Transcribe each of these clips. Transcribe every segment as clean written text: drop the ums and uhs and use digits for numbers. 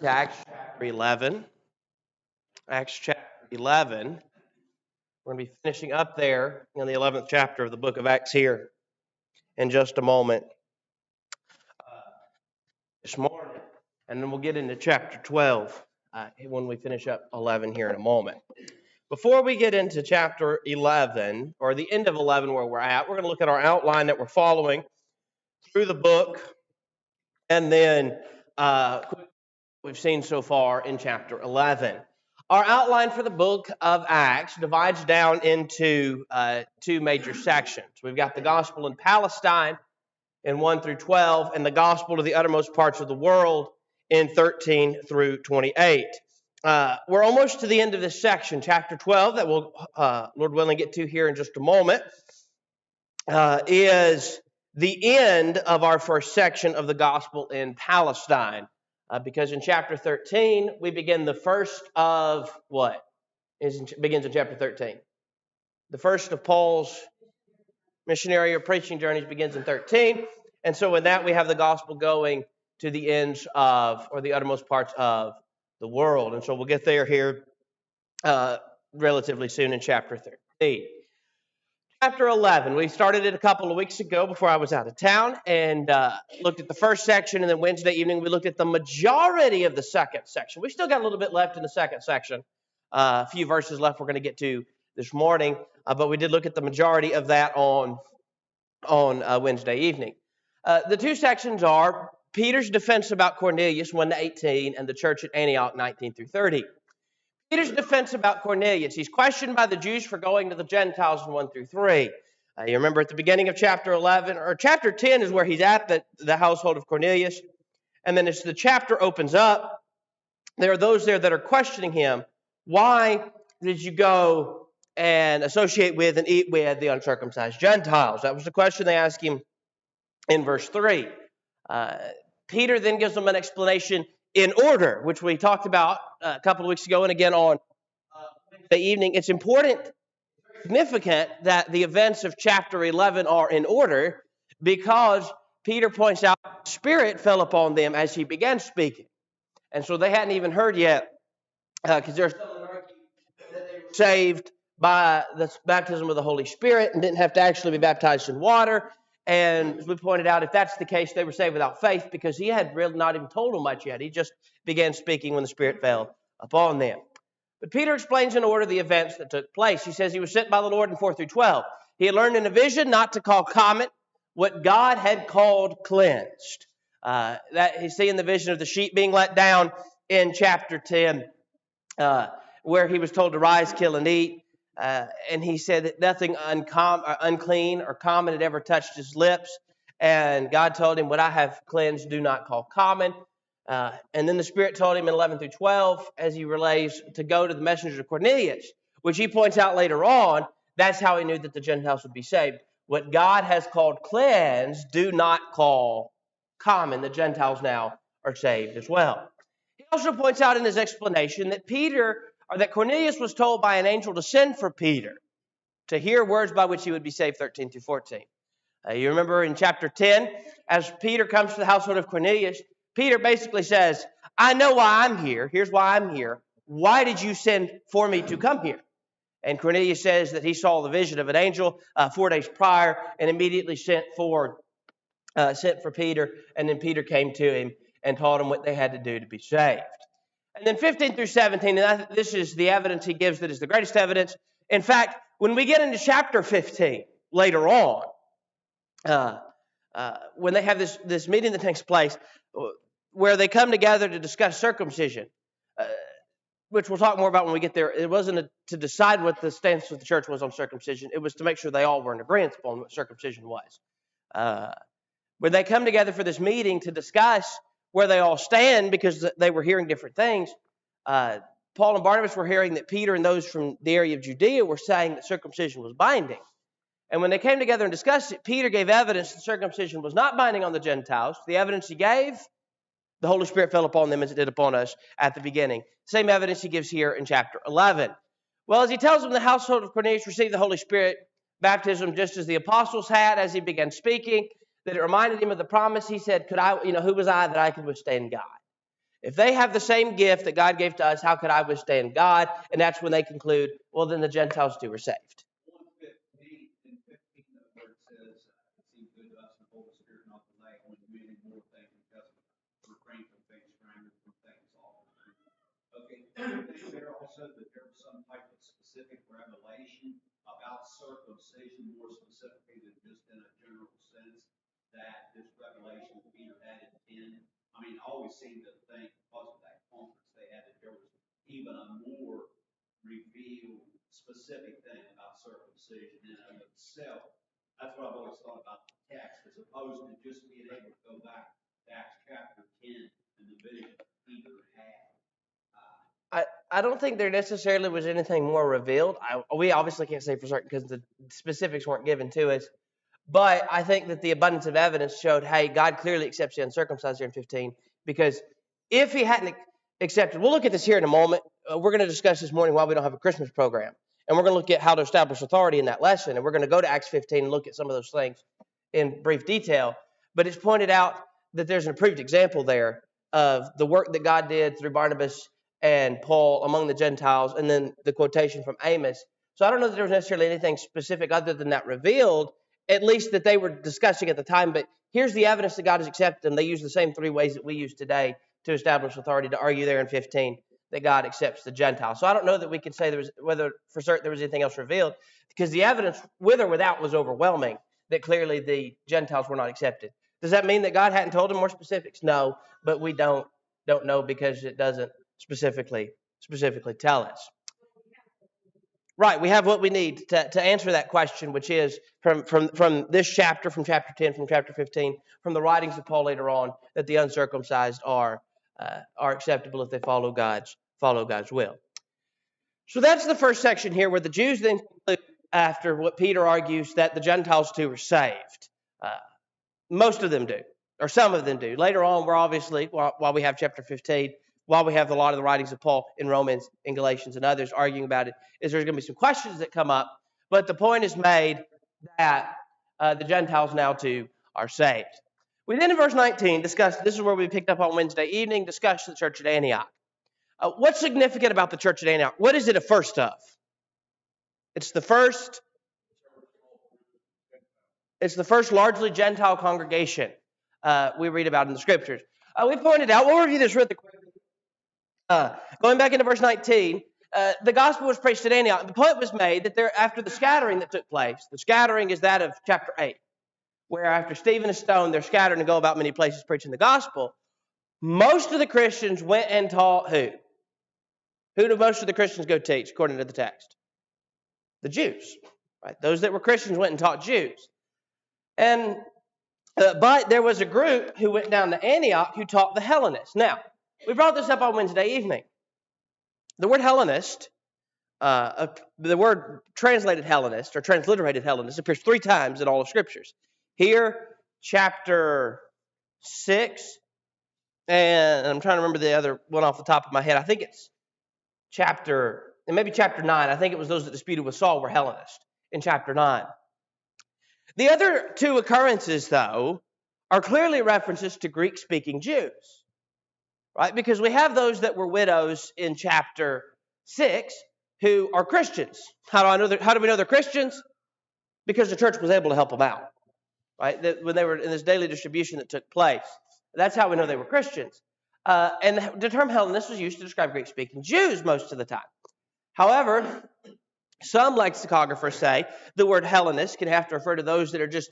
to Acts chapter 11. Acts chapter 11. We're going to be finishing up there in the 11th chapter of the book of Acts here in just a moment this morning. And then we'll get into chapter 12 when we finish up 11 here in a moment. Before we get into chapter 11, or the end of 11 where we're at, we're going to look at our outline that we're following through the book, and then we've seen so far in chapter 11. Our outline for the book of Acts divides down into two major sections. We've got the gospel in Palestine in 1 through 12, and the gospel to the uttermost parts of the world in 13 through 28. We're almost to the end of this section, chapter 12, that we'll, Lord willing, get to here in just a moment, is the end of our first section of the gospel in Palestine. Because in chapter 13, we begin the first of what? Begins in chapter 13. The first of Paul's missionary or preaching journeys begins in 13. And so in that, we have the gospel going to the ends of, or the uttermost parts of the world. And so we'll get there here relatively soon in chapter 13. Chapter 11, we started it a couple of weeks ago before I was out of town and looked at the first section, and then Wednesday evening we looked at the majority of the second section. We still got a little bit left in the second section, a few verses left we're going to get to this morning, but we did look at the majority of that on Wednesday evening. The two sections are Peter's defense about Cornelius, 1 to 18, and the church at Antioch, 19 through 30. Peter's defense about Cornelius. He's questioned by the Jews for going to the Gentiles in 1 through 3. You remember at the beginning of chapter 11, or chapter 10 is where he's at the household of Cornelius. And then as the chapter opens up, there are those there that are questioning him. Why did you go and associate with and eat with the uncircumcised Gentiles? That was the question they asked him in verse 3. Peter then gives them an explanation in order, which we talked about a couple of weeks ago and again on Wednesday evening. It's important, significant that the events of chapter 11 are in order because Peter points out the Spirit fell upon them as he began speaking. And so they hadn't even heard yet because there's some that they were saved by the baptism of the Holy Spirit and didn't have to actually be baptized in water. And as we pointed out, if that's the case, they were saved without faith because he had really not even told them much yet. He just began speaking when the Spirit fell upon them. But Peter explains in order the events that took place. He says he was sent by the Lord in 4 through 12. He had learned in a vision not to call common what God had called cleansed. That you see in the vision of the sheep being let down in chapter 10, where he was told to rise, kill, and eat. And he said that nothing unclean or common had ever touched his lips. And God told him, what I have cleansed, do not call common. And then the Spirit told him in 11 through 12, as he relays, to go to the messengers of Cornelius, which he points out later on, that's how he knew that the Gentiles would be saved. What God has called cleansed, do not call common. The Gentiles now are saved as well. He also points out in his explanation that that Cornelius was told by an angel to send for Peter to hear words by which he would be saved, 13 through 14. You remember in chapter 10, as Peter comes to the household of Cornelius, Peter basically says, I know why I'm here. Here's why I'm here. Why did you send for me to come here? And Cornelius says that he saw the vision of an angel 4 days prior and immediately sent for Peter. And then Peter came to him and taught him what they had to do to be saved. And then 15 through 17, and this is the evidence he gives that is the greatest evidence. In fact, when we get into chapter 15 later on, when they have this meeting that takes place where they come together to discuss circumcision, which we'll talk more about when we get there. It wasn't to decide what the stance of the church was on circumcision. It was to make sure they all were in agreement upon what circumcision was. When they come together for this meeting to discuss where they all stand because they were hearing different things, Paul and Barnabas were hearing that Peter and those from the area of Judea were saying that circumcision was binding. And when they came together and discussed it, Peter gave evidence that circumcision was not binding on the Gentiles. The evidence he gave, the Holy Spirit fell upon them as it did upon us at the beginning. Same evidence he gives here in chapter 11. Well, as he tells them, the household of Cornelius received the Holy Spirit baptism just as the apostles had as he began speaking, that it reminded him of the promise. He said, who was I that I could withstand God? If they have the same gift that God gave to us, how could I withstand God? And that's when they conclude, well, then the Gentiles too are saved. There also that there was some type of specific revelation about circumcision, more specifically than just in a general sense, that this revelation Peter had in 10. I mean, I always seem to think because of that conference they had that there was even a more revealed specific thing about circumcision in and of itself. That's what I've always thought about the text, as opposed to just being able to go back to Acts chapter 10 and the vision Peter had. I don't think there necessarily was anything more revealed. We obviously can't say for certain because the specifics weren't given to us. But I think that the abundance of evidence showed, hey, God clearly accepts the uncircumcised here in 15. Because if he hadn't accepted, we'll look at this here in a moment. We're going to discuss this morning why we don't have a Christmas program. And we're going to look at how to establish authority in that lesson. And we're going to go to Acts 15 and look at some of those things in brief detail. But it's pointed out that there's an approved example there of the work that God did through Barnabas and Paul among the Gentiles, and then the quotation from Amos. So I don't know that there was necessarily anything specific other than that revealed, at least that they were discussing at the time. But here's the evidence that God has accepted them. They use the same three ways that we use today to establish authority, to argue there in 15 that God accepts the Gentiles. So I don't know that we can say there was whether for certain there was anything else revealed, because the evidence, with or without, was overwhelming that clearly the Gentiles were not accepted. Does that mean that God hadn't told them more specifics? No, but we don't know because it doesn't specifically tell us. Right, we have what we need to answer that question, which is from this chapter, from chapter 10, from chapter 15, from the writings of Paul later on, that the uncircumcised are acceptable if they follow God's will. So that's the first section here, where the Jews then conclude, after what Peter argues, that the Gentiles too are saved. Most of them do, or some of them do. Later on, we're obviously, while we have chapter 15, while we have a lot of the writings of Paul in Romans, in Galatians, and others arguing about it, is there's going to be some questions that come up. But the point is made that the Gentiles now too are saved. We then in verse 19 discuss, this is where we picked up on Wednesday evening, discuss the church at Antioch. What's significant about the church at Antioch? What is it a first of? It's the first largely Gentile congregation we read about in the scriptures. We pointed out, we'll review this really quickly. Going back into verse 19, the gospel was preached at Antioch. The point was made that after the scattering that took place, the scattering is that of chapter 8, where after Stephen is stoned, they're scattered and go about many places preaching the gospel. Most of the Christians went and taught who? Who do most of the Christians go teach, according to the text? The Jews. Right? Those that were Christians went and taught Jews. And but there was a group who went down to Antioch who taught the Hellenists. Now, we brought this up on Wednesday evening. The word Hellenist, the word translated Hellenist or transliterated Hellenist appears 3 times in all of Scriptures. Here, chapter 6, and I'm trying to remember the other one off the top of my head. I think it's chapter 9. I think it was those that disputed with Saul were Hellenists in chapter 9. The other 2 occurrences, though, are clearly references to Greek-speaking Jews. Right? Because we have those that were widows in chapter 6 who are Christians. How do we know they're Christians? Because the church was able to help them out. Right? When they were in this daily distribution that took place. That's how we know they were Christians. And the term Hellenist was used to describe Greek-speaking Jews most of the time. However, some lexicographers say the word Hellenist can have to refer to those that are just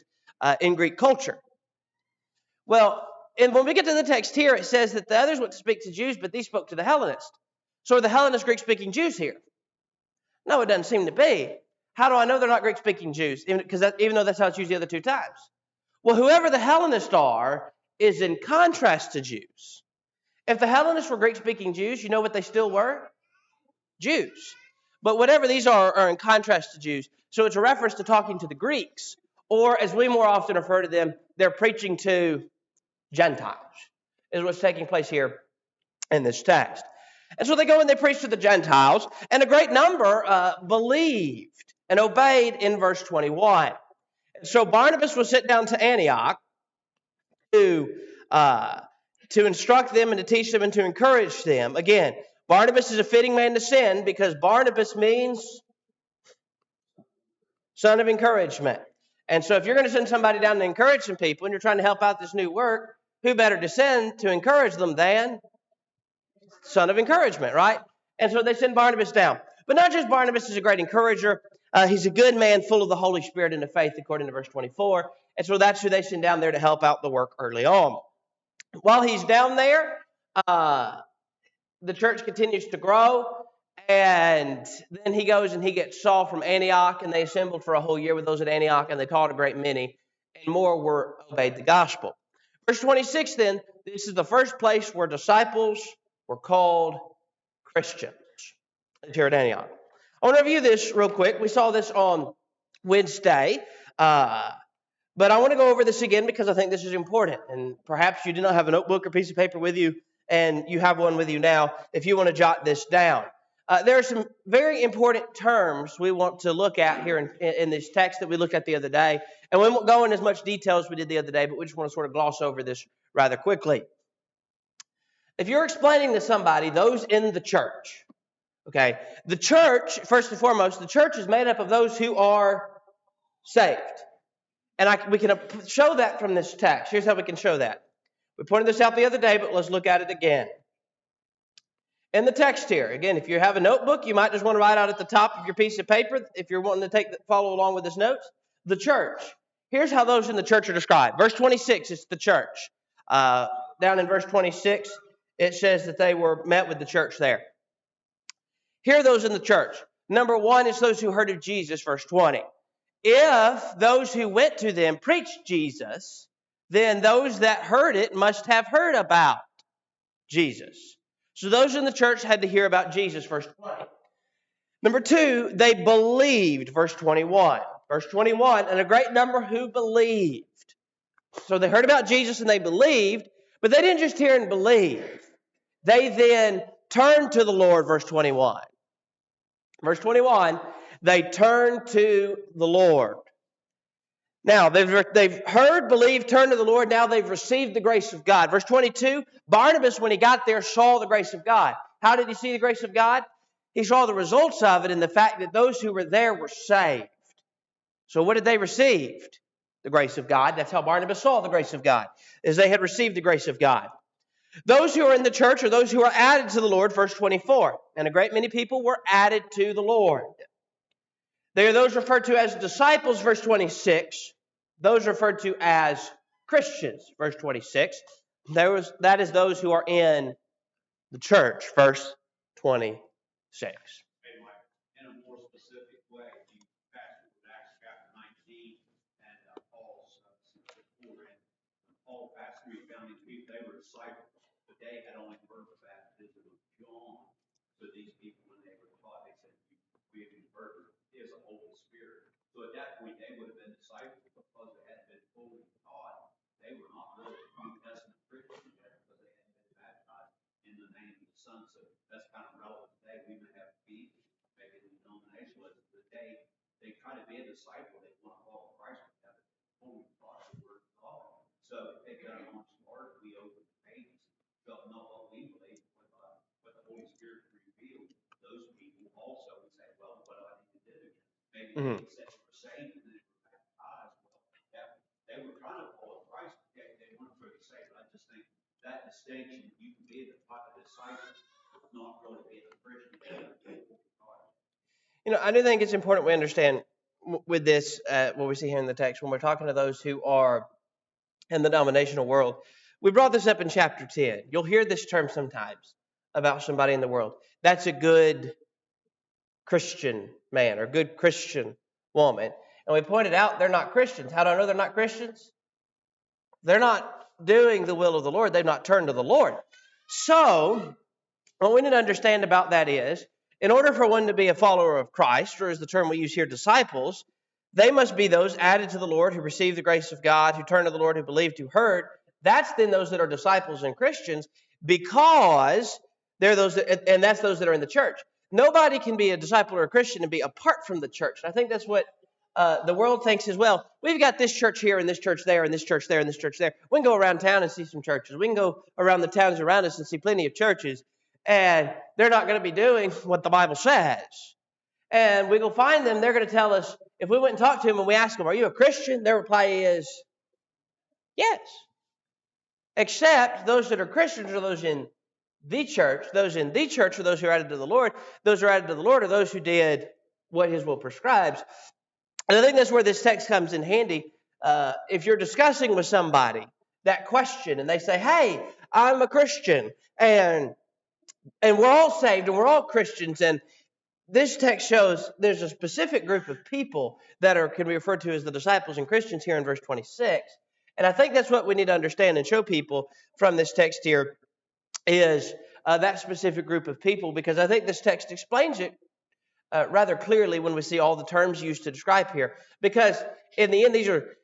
in Greek culture. Well, and when we get to the text here, it says that the others went to speak to Jews, but these spoke to the Hellenists. So are the Hellenist Greek-speaking Jews here? No, it doesn't seem to be. How do I know they're not Greek-speaking Jews? Even though that's how it's used the other 2 times. Well, whoever the Hellenists are is in contrast to Jews. If the Hellenists were Greek-speaking Jews, you know what they still were? Jews. But whatever these are in contrast to Jews. So it's a reference to talking to the Greeks. Or as we more often refer to them, they're preaching to Gentiles, is what's taking place here in this text. And so they go and they preach to the Gentiles, and a great number believed and obeyed in verse 21. And so Barnabas was sent down to Antioch to to instruct them and to teach them and to encourage them. Again, Barnabas is a fitting man to send because Barnabas means son of encouragement. And so if you're going to send somebody down to encourage some people and you're trying to help out this new work, who better to send to encourage them than son of encouragement, right? And so they send Barnabas down. But not just Barnabas is a great encourager. He's a good man full of the Holy Spirit and of faith, according to verse 24. And so that's who they send down there to help out the work early on. While he's down there, the church continues to grow. And then he goes and he gets Saul from Antioch, and they assembled for a whole year with those at Antioch, and they taught a great many, and more were obeyed the gospel. Verse 26 then, this is the first place where disciples were called Christians. It's here at Antioch. I want to review this real quick. We saw this on Wednesday, but I want to go over this again because I think this is important. And perhaps you do not have a notebook or piece of paper with you, and you have one with you now if you want to jot this down. There are some very important terms we want to look at here in this text that we looked at the other day. And we won't go in as much detail as we did the other day, but we just want to sort of gloss over this rather quickly. If you're explaining to somebody, those in the church, okay, the church, first and foremost, the church is made up of those who are saved. And we can show that from this text. Here's how we can show that. We pointed this out the other day, but let's look at it again. In the text here, again, if you have a notebook, you might just want to write out at the top of your piece of paper, if you're wanting to follow along with this notes, the church. Here's how those in the church are described. Verse 26 is the church. Down in verse 26, it says that they were met with the church there. Here are those in the church. Number one is those who heard of Jesus, verse 20. If those who went to them preached Jesus, then those that heard it must have heard about Jesus. So those in the church had to hear about Jesus, verse 20. Number two, they believed, verse 21. Verse 21, and a great number who believed. So they heard about Jesus and they believed, but they didn't just hear and believe. They then turned to the Lord, verse 21. Verse 21, they turned to the Lord. Now, they've heard, believed, turned to the Lord. Now they've received the grace of God. Verse 22, Barnabas, when he got there, saw the grace of God. How did he see the grace of God? He saw the results of it in the fact that those who were there were saved. So what did they receive? The grace of God. That's how Barnabas saw the grace of God, as they had received the grace of God. Those who are in the church are those who are added to the Lord, verse 24. And a great many people were added to the Lord. They are those referred to as disciples, verse 26. Those referred to as Christians, verse 26. That is those who are in the church, verse 26. Hey, Mike, in a more specific way, you passed with Acts chapter 19 and Paul's before, and Paul passed through, found these people, they were disciples, but they had only heard the baptism of John. So these people, when they were taught, they said, we have heard is a Holy Spirit. So at that point, they would have been disciples because they had been fully taught. They were not really New Testament Christians yet because they hadn't been baptized in the name of the Son. So that's kind of relevant today. We may have people, maybe the denominationalists today, they try to be a disciple. They want to follow Christ, but they haven't fully taught the Word of God. So if they got on smart, we open the pages, don't know what we believe, what the Holy Spirit revealed. Those people also would say, well, what do I need to do? Maybe they said they were saved and then they were baptized. Well, they were trying to follow Christ. They weren't really saved. I just think that distinction, you can be the disciple, not really be a Christian. I do think it's important we understand with this, what we see here in the text, when we're talking to those who are in the denominational world. We brought this up in chapter 10. You'll hear this term sometimes about somebody in the world. That's a good Christian man or good Christian woman. And we pointed out they're not Christians. How do I know they're not Christians? They're not doing the will of the Lord. They've not turned to the Lord. So, what we need to understand about that is, in order for one to be a follower of Christ, or as the term we use here, disciples, they must be those added to the Lord who receive the grace of God, who turn to the Lord, who believed, who heard. That's then those that are disciples and Christians, because they're those and that's those that are in the church. Nobody can be a disciple or a Christian and be apart from the church. And I think that's what the world thinks as well, we've got this church here and this church there and this church there and this church there. We can go around town and see some churches. We can go around the towns around us and see plenty of churches. And they're not going to be doing what the Bible says. And we go find them. They're going to tell us, if we went and talked to them and we asked them, are you a Christian? Their reply is, yes. Except those that are Christians are those in the church. Those in the church are those who are added to the Lord. Those who are added to the Lord are those who did what His will prescribes. And I think that's where this text comes in handy. If you're discussing with somebody that question and they say, hey, I'm a Christian and we're all saved and we're all Christians, and this text shows there's a specific group of people that can be referred to as the disciples and Christians here in verse 26. And I think that's what we need to understand and show people from this text here is that specific group of people, because I think this text explains it rather clearly when we see all the terms used to describe here. Because in the end, these are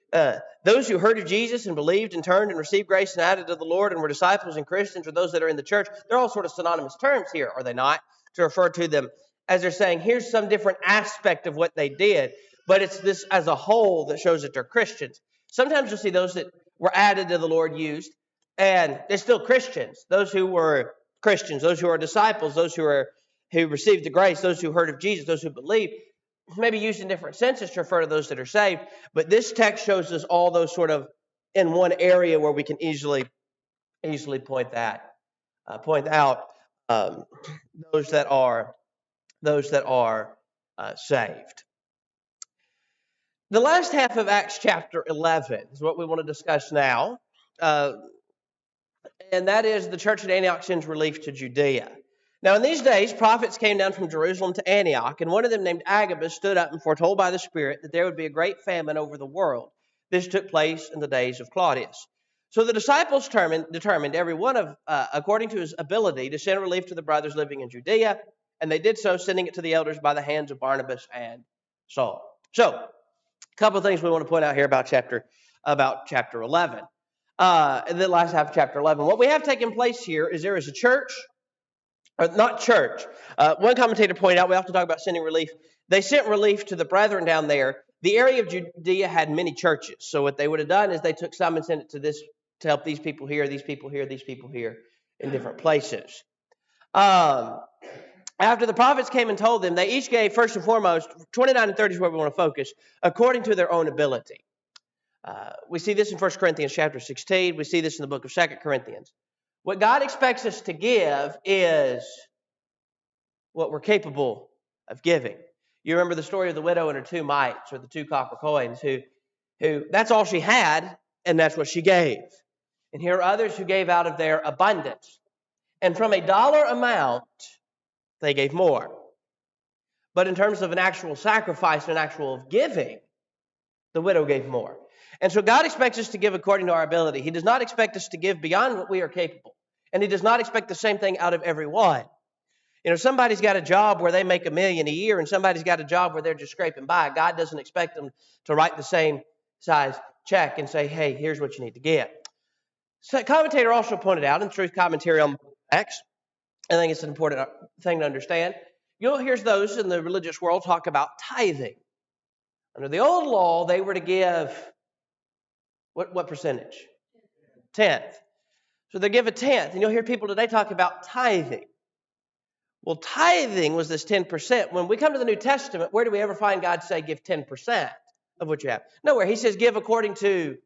those who heard of Jesus and believed and turned and received grace and added to the Lord and were disciples and Christians, or those that are in the church. They're all sort of synonymous terms here, are they not? To refer to them as they're saying, here's some different aspect of what they did, but it's this as a whole that shows that they're Christians. Sometimes you'll see those that were added to the Lord used, and they're still Christians. Those who were Christians, those who are disciples, those who received the grace, those who heard of Jesus, those who believe, maybe used in different senses to refer to those that are saved. But this text shows us all those sort of in one area where we can easily point out those that are saved. The last half of Acts chapter 11 is what we want to discuss now, and that is the church at Antioch sends relief to Judea. Now, in these days, prophets came down from Jerusalem to Antioch, and one of them named Agabus stood up and foretold by the Spirit that there would be a great famine over the world. This took place in the days of Claudius. So the disciples determined every one of, according to his ability, to send relief to the brothers living in Judea, and they did so, sending it to the elders by the hands of Barnabas and Saul. So, a couple of things we want to point out here about chapter 11. In the last half of chapter 11. What we have taken place here is there is a church, or not church. One commentator pointed out, we often talk about sending relief. They sent relief to the brethren down there. The area of Judea had many churches. So what they would have done is they took some and sent it to help these people here, these people here, these people here in different places. After the prophets came and told them, they each gave, first and foremost, 29 and 30 is where we want to focus, according to their own ability. We see this in 1 Corinthians chapter 16. We see this in the book of 2 Corinthians. What God expects us to give is what we're capable of giving. You remember the story of the widow and her 2 mites, or the 2 copper coins, who that's all she had, and that's what she gave. And here are others who gave out of their abundance. And from a dollar amount, they gave more. But in terms of an actual sacrifice, an actual giving, the widow gave more. And so God expects us to give according to our ability. He does not expect us to give beyond what we are capable. And He does not expect the same thing out of everyone. You know, somebody's got a job where they make $1 million a year, and somebody's got a job where they're just scraping by. God doesn't expect them to write the same size check and say, hey, here's what you need to give. So a commentator also pointed out in Truth Commentary on Acts, I think it's an important thing to understand, you'll hear those in the religious world talk about tithing. Under the old law, they were to give what percentage? 10th. So they give a 10th. And you'll hear people today talk about tithing. Well, tithing was this 10%. When we come to the New Testament, where do we ever find God say give 10% of what you have? Nowhere. He says give according to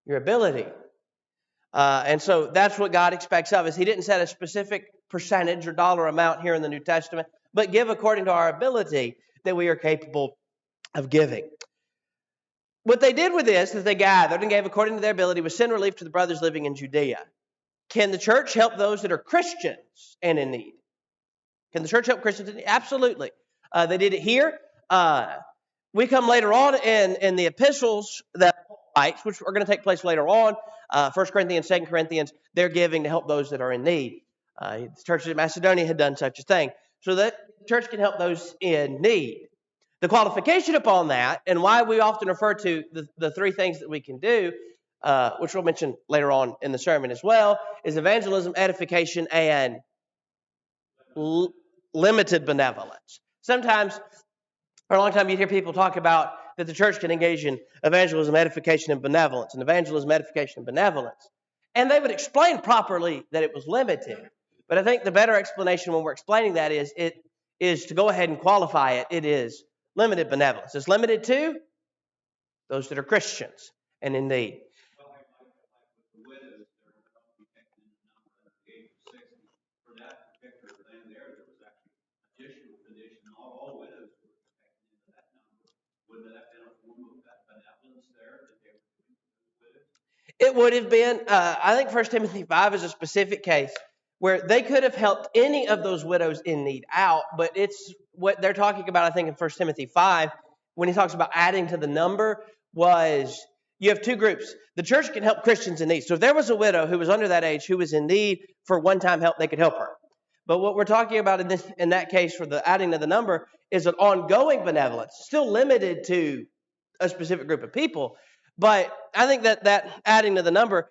your ability. And so that's what God expects of us. He didn't set a specific percentage or dollar amount here in the New Testament, but give according to our ability that we are capable of giving. What they did with this is they gathered and gave according to their ability was send relief to the brothers living in Judea. Can the church help those that are Christians and in need? Can the church help Christians in need? Absolutely. They did it here. We come later on in the epistles that Paul writes, which are going to take place later on, 1 Corinthians, 2 Corinthians, they're giving to help those that are in need. The churches in Macedonia had done such a thing. So that the church can help those in need. The qualification upon that, and why we often refer to the 3 things that we can do, which we'll mention later on in the sermon as well, is evangelism, edification, and limited benevolence. Sometimes, for a long time, you'd hear people talk about that the church can engage in evangelism, edification, and benevolence, and evangelism, edification, and benevolence. And they would explain properly that it was limited. But I think the better explanation when we're explaining that is to go ahead and qualify it. It is limited benevolence. It's limited to those that are Christians and in need. Well, like with the widows, they're not protected in the number under the age of 60. For that particular thing there was actually additional condition. Not all widows were protected into that number. Wouldn't that have been a form of that benevolence there that they were doing for the widows? It would have been, I think 1 Timothy 5 is a specific case where they could have helped any of those widows in need out, but it's what they're talking about, I think, in 1 Timothy 5, when he talks about adding to the number, was you have two groups. The church can help Christians in need. So if there was a widow who was under that age who was in need for one-time help, they could help her. But what we're talking about in that case for the adding to the number is an ongoing benevolence, still limited to a specific group of people. But I think that adding to the number,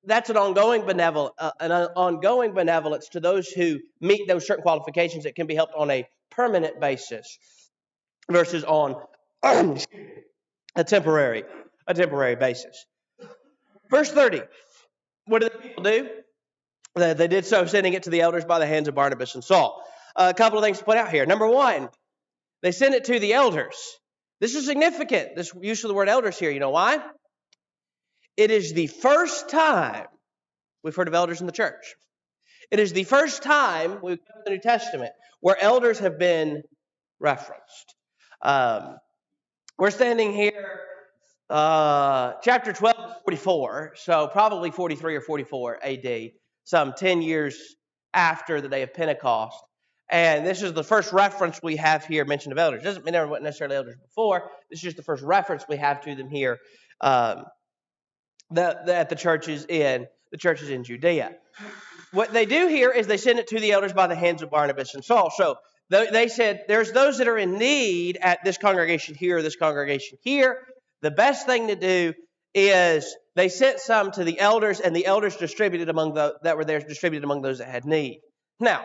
that's an ongoing benevolence to those who meet those certain qualifications that can be helped on a permanent basis versus on a temporary basis. Verse 30. What did the people do? They did so, sending it to the elders by the hands of Barnabas and Saul. A couple of things to point out here. Number one, they sent it to the elders. This is significant, this use of the word elders here. You know why? It is the first time we've heard of elders in the church. It is the first time we've come to the New Testament where elders have been referenced. We're standing here, chapter 12, 44, so probably 43 or 44 AD, some 10 years after the day of Pentecost. And this is the first reference we have here mentioned of elders. Doesn't mean there weren't necessarily elders before. This is just the first reference we have to them here that the churches in Judea. What they do here is they send it to the elders by the hands of Barnabas and Saul. So they said, there's those that are in need at this congregation here, or this congregation here. The best thing to do is they sent some to the elders, and the elders distributed among those that had need. Now,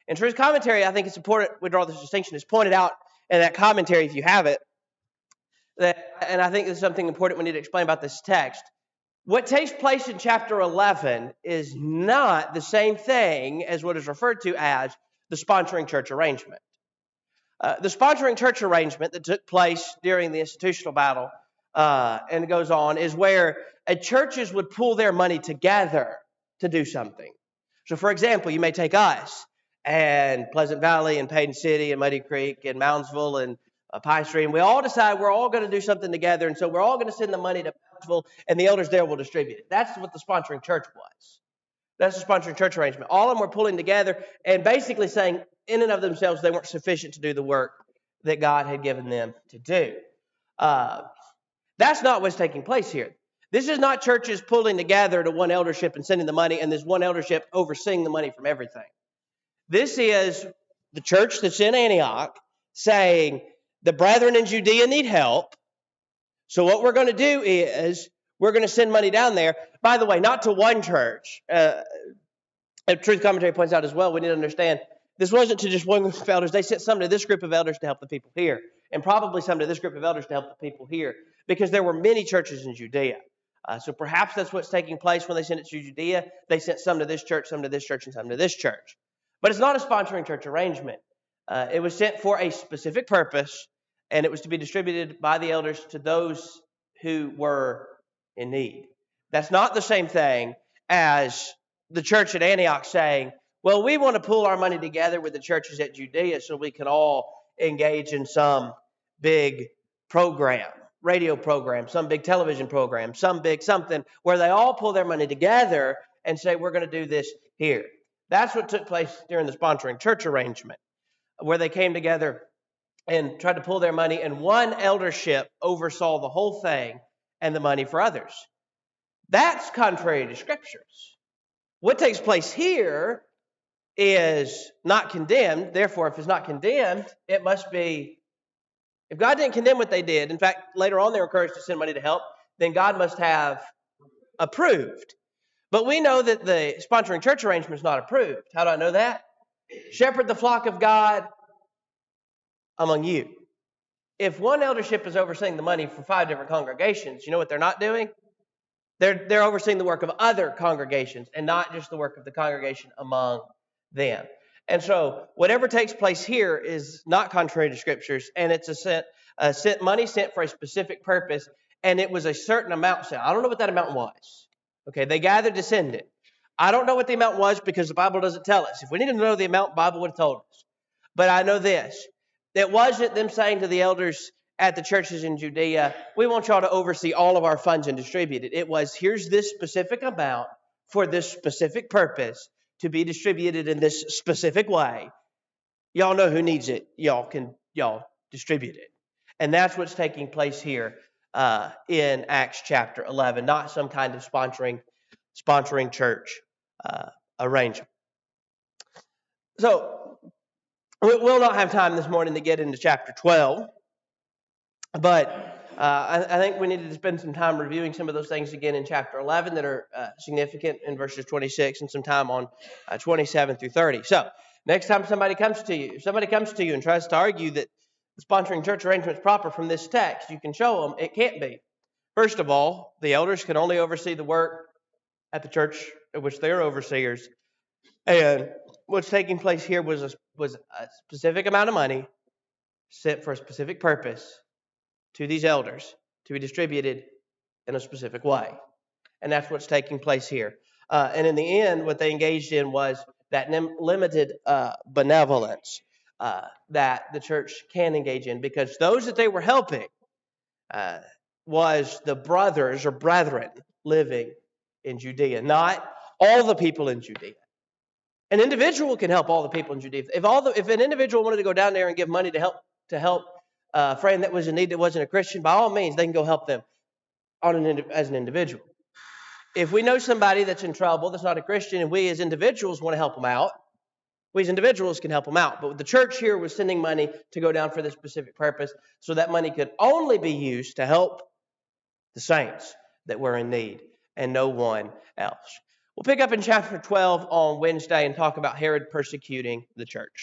in Truth's commentary, I think it's important we draw this distinction. It's pointed out in that commentary, if you have it, and I think this is something important we need to explain about this text. What takes place in chapter 11 is not the same thing as what is referred to as the sponsoring church arrangement. The sponsoring church arrangement that took place during the institutional battle, and it goes on, is where churches would pool their money together to do something. So, for example, you may take us and Pleasant Valley and Payton City and Muddy Creek and Moundsville and Pie Stream. We all decide we're all going to do something together, and so we're all going to send the money to Moundsville, and the elders there will distribute it. That's what the sponsoring church was. That's the sponsoring church arrangement. All of them were pulling together and basically saying, in and of themselves, they weren't sufficient to do the work that God had given them to do. That's not what's taking place here. This is not churches pulling together to one eldership and sending the money, and this one eldership overseeing the money from everything. This is the church that's in Antioch saying, the brethren in Judea need help. So what we're going to do is we're going to send money down there. By the way, not to one church. Truth Commentary points out as well, we need to understand, this wasn't to just one group of elders. They sent some to this group of elders to help the people here, and probably some to this group of elders to help the people here, because there were many churches in Judea. So perhaps that's what's taking place when they sent it to Judea. They sent some to this church, some to this church, and some to this church. But it's not a sponsoring church arrangement. It was sent for a specific purpose, and it was to be distributed by the elders to those who were in need. That's not the same thing as the church at Antioch saying, well, we want to pool our money together with the churches at Judea so we can all engage in some big program, radio program, some big television program, some big something where they all pull their money together and say, we're going to do this here. That's what took place during the sponsoring church arrangement, where they came together and tried to pull their money, and one eldership oversaw the whole thing and the money for others. That's contrary to scriptures. What takes place here is not condemned. Therefore, if it's not condemned, it must be, if God didn't condemn what they did, in fact, later on they were encouraged to send money to help, then God must have approved. But we know that the sponsoring church arrangement is not approved. How do I know that? Shepherd the flock of God among you. if one eldership is overseeing the money for 5 different congregations, you know what they're not doing? They're overseeing the work of other congregations and not just the work of the congregation among them. And so whatever takes place here is not contrary to scriptures, and it's money sent for a specific purpose, and it was a certain amount sent. I don't know what that amount was. Okay, they gathered to send it. I don't know what the amount was because the Bible doesn't tell us. If we needed to know the amount, the Bible would have told us. But I know this. It wasn't them saying to the elders at the churches in Judea, we want y'all to oversee all of our funds and distribute it. It was, here's this specific amount for this specific purpose to be distributed in this specific way. Y'all know who needs it. Y'all distribute it. And that's what's taking place here in Acts chapter 11, not some kind of sponsoring church arrangement. So we'll not have time this morning to get into chapter 12, but I think we needed to spend some time reviewing some of those things again in chapter 11 that are significant in verses 26 and some time on 27 through 30. So next time somebody comes to you and tries to argue that the sponsoring church arrangement is proper from this text, you can show them it can't be. First of all, the elders can only oversee the work at the church at which they are overseers. And what's taking place here was a specific amount of money sent for a specific purpose to these elders to be distributed in a specific way. And that's what's taking place here. And in the end, what they engaged in was that limited benevolence that the church can engage in, because those that they were helping was the brothers or brethren living in Judea, not all the people in Judea. An individual can help all the people in Judea. If an individual wanted to go down there and give money to help a friend that was in need that wasn't a Christian, by all means, they can go help them as an individual. If we know somebody that's in trouble, that's not a Christian, and we as individuals want to help them out, we as individuals can help them out. But the church here was sending money to go down for this specific purpose, so that money could only be used to help the saints that were in need and no one else. We'll pick up in chapter 12 on Wednesday and talk about Herod persecuting the church.